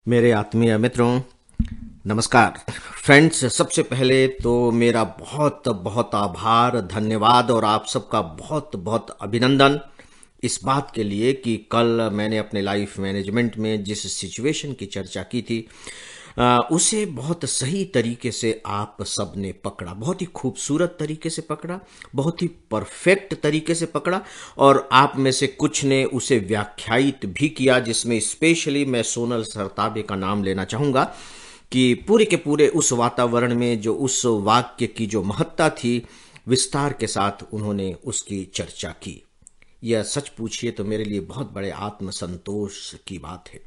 मेरे आत्मीय मित्रों, नमस्कार। फ्रेंड्स, सबसे पहले तो मेरा बहुत बहुत आभार, धन्यवाद और आप सबका बहुत बहुत अभिनंदन इस बात के लिए कि कल मैंने अपने लाइफ मैनेजमेंट में जिस सिचुएशन की चर्चा की थी उसे बहुत सही तरीके से आप सब ने पकड़ा, बहुत ही खूबसूरत तरीके से पकड़ा, बहुत ही परफेक्ट तरीके से पकड़ा और आप में से कुछ ने उसे व्याख्यायित भी किया, जिसमें स्पेशली मैं सोनल सरताबे का नाम लेना चाहूँगा कि पूरे के पूरे उस वातावरण में जो उस वाक्य की जो महत्ता थी, विस्तार के साथ उन्होंने उसकी चर्चा की। यह सच पूछिए तो मेरे लिए बहुत बड़े आत्मसंतोष की बात है।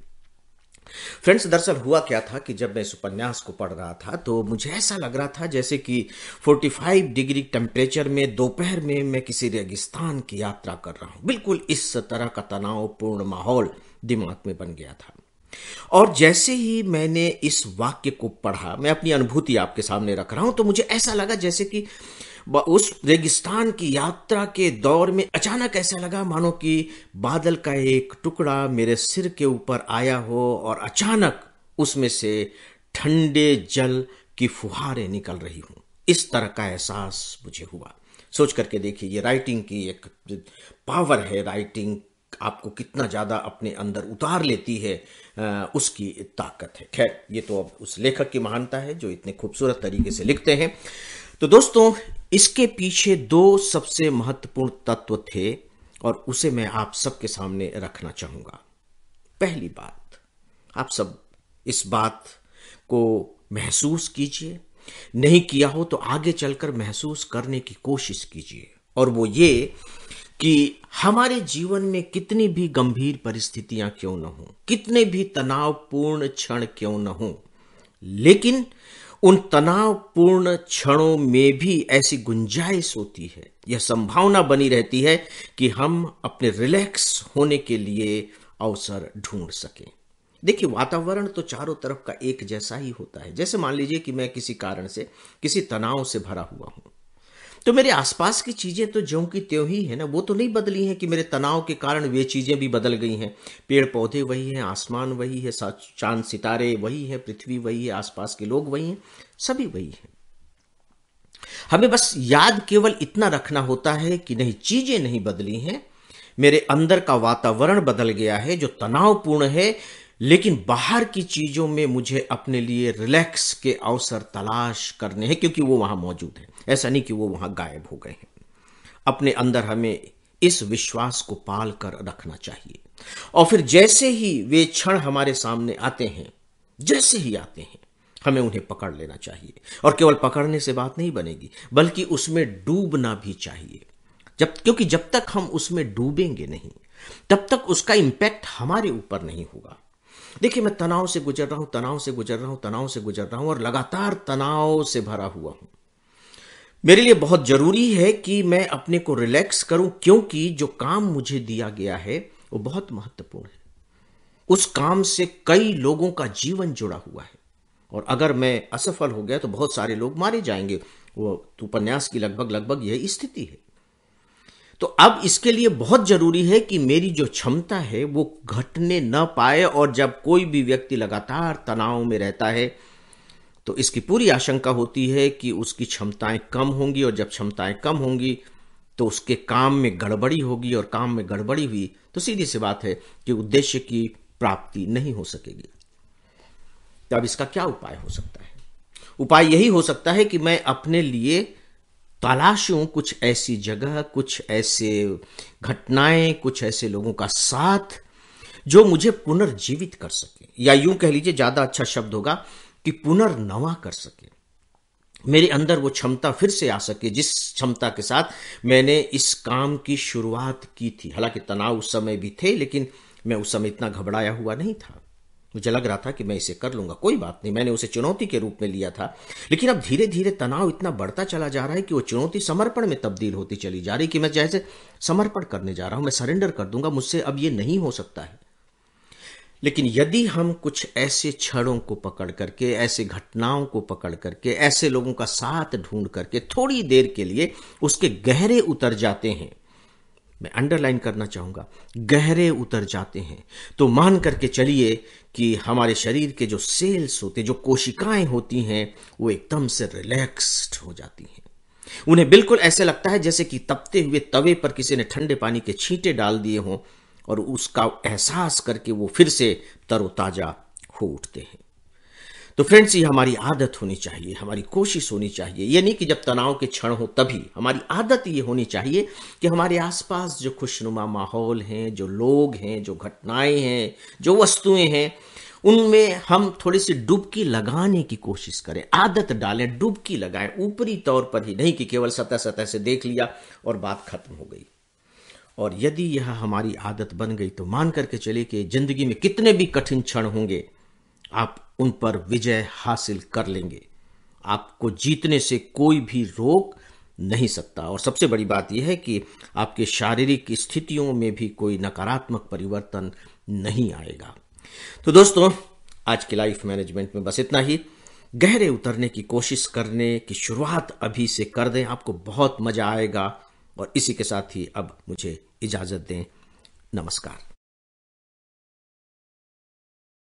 फ्रेंड्स, दरअसल हुआ क्या था कि जब मैं इस उपन्यास को पढ़ रहा था तो मुझे ऐसा लग रहा था जैसे कि 45 डिग्री टेम्परेचर में दोपहर में मैं किसी रेगिस्तान की यात्रा कर रहा हूं। बिल्कुल इस तरह का तनावपूर्ण माहौल दिमाग में बन गया था। और जैसे ही मैंने इस वाक्य को पढ़ा, मैं अपनी अनुभूति आपके सामने रख रहा हूं, तो मुझे ऐसा लगा जैसे कि उस रेगिस्तान की यात्रा के दौर में अचानक ऐसा लगा मानो कि बादल का एक टुकड़ा मेरे सिर के ऊपर आया हो और अचानक उसमें से ठंडे जल की फुहारें निकल रही हूं। इस तरह का एहसास मुझे हुआ। सोच करके देखिए, ये राइटिंग की एक पावर है। राइटिंग आपको कितना ज्यादा अपने अंदर उतार लेती है, उसकी ताकत है। खैर, ये तो अब उस लेखक की महानता है जो इतने खूबसूरत तरीके से लिखते हैं। तो दोस्तों, इसके पीछे दो सबसे महत्वपूर्ण तत्व थे और उसे मैं आप सबके सामने रखना चाहूंगा। पहली बात, आप सब इस बात को महसूस कीजिए, नहीं किया हो तो आगे चलकर महसूस करने की कोशिश कीजिए, और वो ये कि हमारे जीवन में कितनी भी गंभीर परिस्थितियां क्यों न हो, कितने भी तनावपूर्ण क्षण क्यों न हो, लेकिन उन तनावपूर्ण क्षणों में भी ऐसी गुंजाइश होती है, यह संभावना बनी रहती है कि हम अपने रिलैक्स होने के लिए अवसर ढूंढ सकें। देखिए, वातावरण तो चारों तरफ का एक जैसा ही होता है। जैसे मान लीजिए कि मैं किसी कारण से किसी तनाव से भरा हुआ हूं, तो मेरे आसपास की चीजें तो ज्यों की त्यों ही है ना, वो तो नहीं बदली हैं कि मेरे तनाव के कारण वे चीजें भी बदल गई हैं। पेड़ पौधे वही हैं, आसमान वही है, चांद सितारे वही है, पृथ्वी वही है, आसपास के लोग वही हैं, सभी वही हैं। हमें बस याद केवल इतना रखना होता है कि नहीं, चीजें नहीं बदली हैं, मेरे अंदर का वातावरण बदल गया है जो तनावपूर्ण है, लेकिन बाहर की चीजों में मुझे अपने लिए रिलैक्स के अवसर तलाश करने हैं, क्योंकि वो वहां मौजूद है। ऐसा नहीं कि वो वहां गायब हो गए हैं। अपने अंदर हमें इस विश्वास को पाल कर रखना चाहिए, और फिर जैसे ही वे क्षण हमारे सामने आते हैं, जैसे ही आते हैं, हमें उन्हें पकड़ लेना चाहिए। और केवल पकड़ने से बात नहीं बनेगी, बल्कि उसमें डूबना भी चाहिए। क्योंकि जब तक हम उसमें डूबेंगे नहीं, तब तक उसका इंपैक्ट हमारे ऊपर नहीं होगा। देखिए, मैं तनाव से गुजर रहा हूं, तनाव से गुजर रहा हूं, तनाव से गुजर रहा हूं और लगातार तनाव से भरा हुआ हूं। मेरे लिए बहुत जरूरी है कि मैं अपने को रिलैक्स करूं, क्योंकि जो काम मुझे दिया गया है वो बहुत महत्वपूर्ण है। उस काम से कई लोगों का जीवन जुड़ा हुआ है, और अगर मैं असफल हो गया तो बहुत सारे लोग मारे जाएंगे। वो तो उपन्यास की लगभग लगभग यही स्थिति है। तो अब इसके लिए बहुत जरूरी है कि मेरी जो क्षमता है वो घटने न पाए, और जब कोई भी व्यक्ति लगातार तनाव में रहता है तो इसकी पूरी आशंका होती है कि उसकी क्षमताएं कम होंगी, और जब क्षमताएं कम होंगी तो उसके काम में गड़बड़ी होगी, और काम में गड़बड़ी हुई तो सीधी सी बात है कि उद्देश्य की प्राप्ति नहीं हो सकेगी। तो अब इसका क्या उपाय हो सकता है? उपाय यही हो सकता है कि मैं अपने लिए तलाशूं कुछ ऐसी जगह, कुछ ऐसे घटनाएं, कुछ ऐसे लोगों का साथ जो मुझे पुनर्जीवित कर सके, या यूं कह लीजिए, ज्यादा अच्छा शब्द होगा कि पुनर्नवा कर सके। मेरे अंदर वो क्षमता फिर से आ सके जिस क्षमता के साथ मैंने इस काम की शुरुआत की थी। हालांकि तनाव उस समय भी थे, लेकिन मैं उस समय इतना घबराया हुआ नहीं था। मुझे लग रहा था कि मैं इसे कर लूंगा, कोई बात नहीं, मैंने उसे चुनौती के रूप में लिया था। लेकिन अब धीरे धीरे तनाव इतना बढ़ता चला जा रहा है कि वो चुनौती समर्पण में तब्दील होती चली जा रही, कि मैं जैसे समर्पण करने जा रहा हूं, मैं सरेंडर कर दूंगा, मुझसे अब ये नहीं हो सकता है। लेकिन यदि हम कुछ ऐसे क्षणों को पकड़ करके, ऐसे घटनाओं को पकड़ करके, ऐसे लोगों का साथ ढूंढ करके थोड़ी देर के लिए उसके गहरे उतर जाते हैं, मैं अंडरलाइन करना चाहूंगा, गहरे उतर जाते हैं, तो मान करके चलिए कि हमारे शरीर के जो सेल्स होते, जो कोशिकाएं होती हैं, वो एकदम से रिलैक्स्ड हो जाती हैं। उन्हें बिल्कुल ऐसे लगता है जैसे कि तपते हुए तवे पर किसी ने ठंडे पानी के छींटे डाल दिए हों, और उसका एहसास करके वो फिर से तरोताजा हो उठते हैं। तो फ्रेंड्स, ये हमारी आदत होनी चाहिए, हमारी कोशिश होनी चाहिए। ये नहीं कि जब तनाव के क्षण हो तभी, हमारी आदत ये होनी चाहिए कि हमारे आसपास जो खुशनुमा माहौल हैं, जो लोग हैं, जो घटनाएं हैं, जो वस्तुएं हैं, उनमें हम थोड़ी सी डुबकी लगाने की कोशिश करें, आदत डालें, डुबकी लगाएं, ऊपरी तौर पर ही नहीं कि केवल सतह सतह से देख लिया और बात खत्म हो गई। और यदि यह हमारी आदत बन गई तो मान करके चलिए कि जिंदगी में कितने भी कठिन क्षण होंगे, आप उन पर विजय हासिल कर लेंगे। आपको जीतने से कोई भी रोक नहीं सकता। और सबसे बड़ी बात यह है कि आपके शारीरिक स्थितियों में भी कोई नकारात्मक परिवर्तन नहीं आएगा। तो दोस्तों, आज की लाइफ मैनेजमेंट में बस इतना ही। गहरे उतरने की कोशिश करने की शुरुआत अभी से कर दें, आपको बहुत मजा आएगा। और इसी के साथ ही अब मुझे इजाजत दें। नमस्कार।